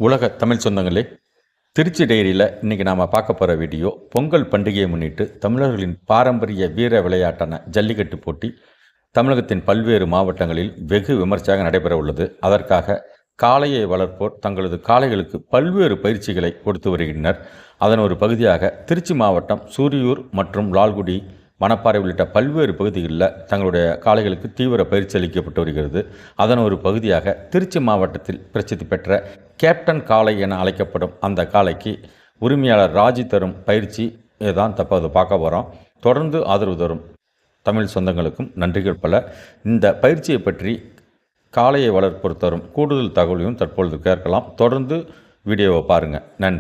உலக தமிழ் சொந்தங்களே, திருச்சி டைரியில் இன்றைக்கி நாம் பார்க்க போகிற வீடியோ பொங்கல் பண்டிகையை முன்னிட்டு தமிழர்களின் பாரம்பரிய வீர விளையாட்டான ஜல்லிக்கட்டு போட்டி தமிழகத்தின் பல்வேறு மாவட்டங்களில் வெகு விமர்சையாக நடைபெற உள்ளது. அதற்காக காளையை வளர்ப்போர் தங்களது காளைகளுக்கு பல்வேறு பயிற்சிகளை கொடுத்து வருகின்றனர். அதன் ஒரு பகுதியாக திருச்சி மாவட்டம் சூரியூர் மற்றும் லால்குடி, மணப்பாறை உள்ளிட்ட பல்வேறு பகுதிகளில் தங்களுடைய காளைகளுக்கு தீவிர பயிற்சி அளிக்கப்பட்டு வருகிறது. அதன் ஒரு பகுதியாக திருச்சி மாவட்டத்தில் பிரசித்தி பெற்ற கேப்டன் காளை என அழைக்கப்படும் அந்த காளைக்கு உரிமையாளர் ராஜி தரும் பயிற்சி தான் தற்போது பார்க்க போகிறோம். தொடர்ந்து ஆதரவு தரும் தமிழ் சொந்தங்களுக்கும் நன்றிகள் பல. இந்த பயிற்சியை பற்றி காளையை வளர்ப்போர் தரும் கூடுதல் தகவலையும் தற்பொழுது கேட்கலாம். தொடர்ந்து வீடியோவை பாருங்கள். நன்றி.